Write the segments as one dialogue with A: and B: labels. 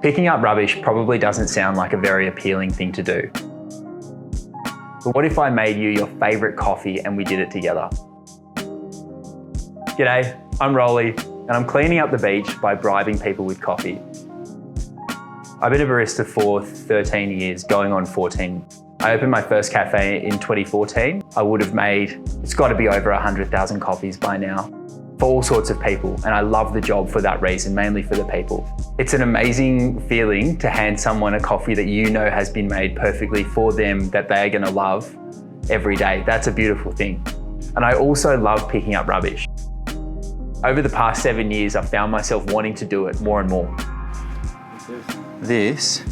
A: Picking up rubbish probably doesn't sound like a very appealing thing to do. But what if I made you your favourite coffee and we did it together? G'day, I'm Rolly, and I'm cleaning up the beach by bribing people with coffee. I've been a barista for 13 years, going on 14. I opened my first cafe in 2014. I would have made, it's got to be over 100,000 coffees by now, for all sorts of people, and I love the job for that reason, mainly for the people. It's an amazing feeling to hand someone a coffee that you know has been made perfectly for them, that they are going to love every day. That's a beautiful thing. And I also love picking up rubbish. Over the past 7 years, I've found myself wanting to do it more and more. This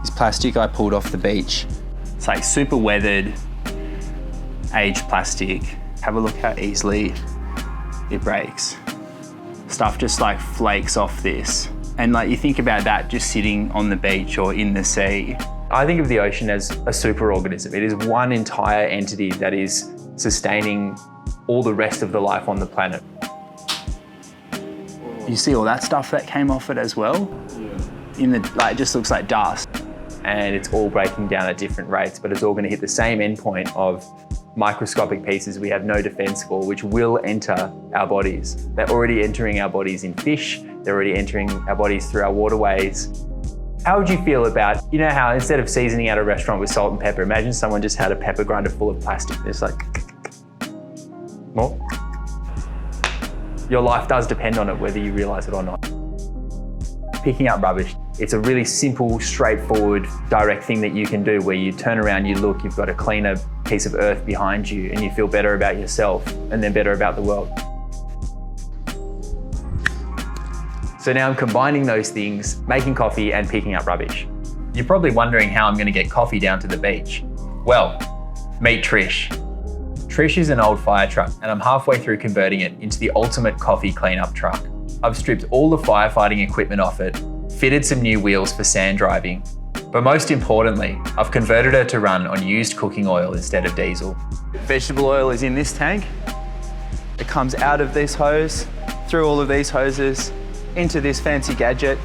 A: is plastic I pulled off the beach. It's like super weathered, aged plastic. Have a look how easily it breaks. Stuff just like flakes off this. And like you think about that just sitting on the beach or in the sea. I think of the ocean as a superorganism. It is one entire entity that is sustaining all the rest of the life on the planet. You see all that stuff that came off it as well? It just looks like dust. And it's all breaking down at different rates, but it's all going to hit the same endpoint of microscopic pieces we have no defense for, which will enter our bodies. They're already entering our bodies in fish. They're already entering our bodies through our waterways. How would you feel about, you know how instead of seasoning out a restaurant with salt and pepper, imagine someone just had a pepper grinder full of plastic. It's like, more. Your life does depend on it, whether you realize it or not. Picking up rubbish. It's a really simple, straightforward, direct thing that you can do where you turn around, you look, you've got a cleaner piece of earth behind you and you feel better about yourself and then better about the world. So now I'm combining those things, making coffee and picking up rubbish. You're probably wondering how I'm going to get coffee down to the beach. Well, meet Trish. Trish is an old fire truck and I'm halfway through converting it into the ultimate coffee cleanup truck. I've stripped all the firefighting equipment off it, fitted some new wheels for sand driving, but most importantly, I've converted her to run on used cooking oil instead of diesel. Vegetable oil is in this tank. It comes out of this hose, through all of these hoses, into this fancy gadget,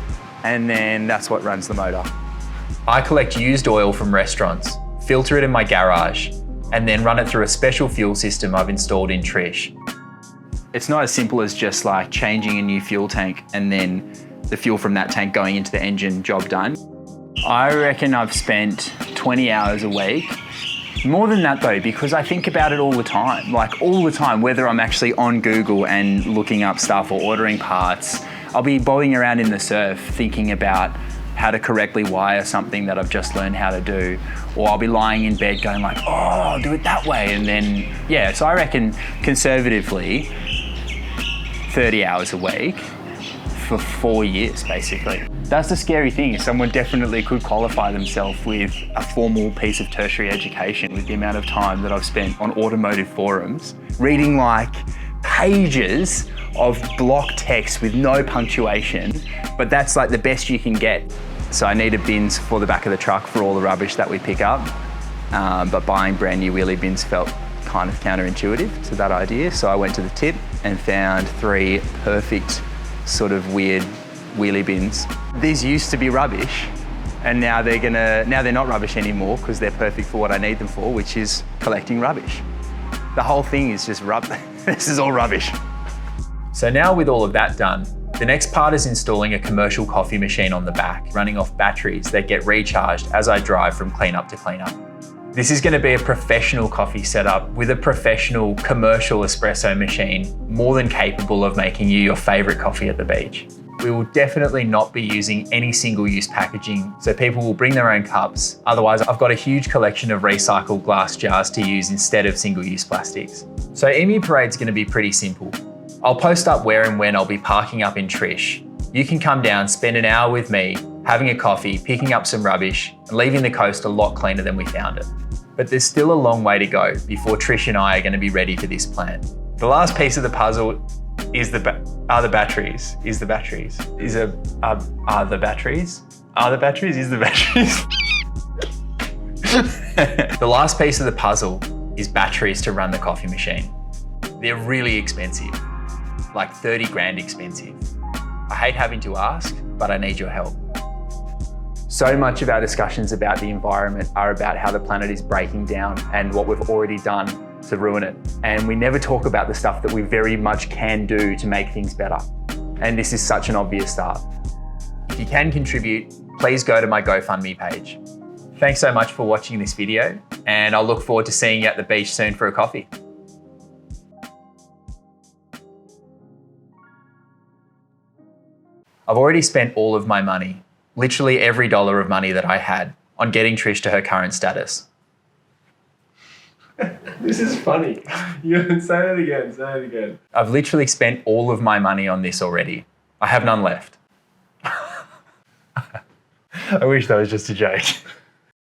A: and then that's what runs the motor. I collect used oil from restaurants, filter it in my garage, and then run it through a special fuel system I've installed in Trish. It's not as simple as just like changing a new fuel tank and then the fuel from that tank going into the engine, job done. I reckon I've spent 20 hours a week. More than that though, because I think about it all the time, whether I'm actually on Google and looking up stuff or ordering parts. I'll be bobbing around in the surf thinking about how to correctly wire something that I've just learned how to do. Or I'll be lying in bed going like, oh, I'll do it that way. And then, yeah, so I reckon conservatively, 30 hours a week for 4 years, basically. That's the scary thing, is someone definitely could qualify themselves with a formal piece of tertiary education with the amount of time that I've spent on automotive forums, reading like pages of block text with no punctuation, but that's like the best you can get. So I needed bins for the back of the truck for all the rubbish that we pick up, but buying brand new wheelie bins felt kind of counterintuitive to that idea. So I went to the tip and found 3 perfect sort of weird wheelie bins. These used to be rubbish and now they're not rubbish anymore because they're perfect for what I need them for, which is collecting rubbish. The whole thing is just this is all rubbish. So now with all of that done, the next part is installing a commercial coffee machine on the back, running off batteries that get recharged as I drive from cleanup to cleanup. This is going to be a professional coffee setup with a professional commercial espresso machine, more than capable of making you your favorite coffee at the beach. We will definitely not be using any single-use packaging, so people will bring their own cups. Otherwise, I've got a huge collection of recycled glass jars to use instead of single-use plastics. So EMU Parade's going to be pretty simple. I'll post up where and when I'll be parking up in Trish. You can come down, spend an hour with me, having a coffee, picking up some rubbish, and leaving the coast a lot cleaner than we found it. But there's still a long way to go before Trish and I are going to be ready for this plan. The last piece of the puzzle is the batteries. The last piece of the puzzle is batteries to run the coffee machine. They're really expensive, like 30 grand expensive. I hate having to ask, but I need your help. So much of our discussions about the environment are about how the planet is breaking down and what we've already done to ruin it. And we never talk about the stuff that we very much can do to make things better. And this is such an obvious start. If you can contribute, please go to my GoFundMe page. Thanks so much for watching this video, and I'll look forward to seeing you at the beach soon for a coffee. I've already spent all of my money, literally every dollar of money that I had, on getting Trish to her current status.
B: This is funny. You say it again, say it again.
A: I've literally spent all of my money on this already. I have none left.
B: I wish that was just a joke.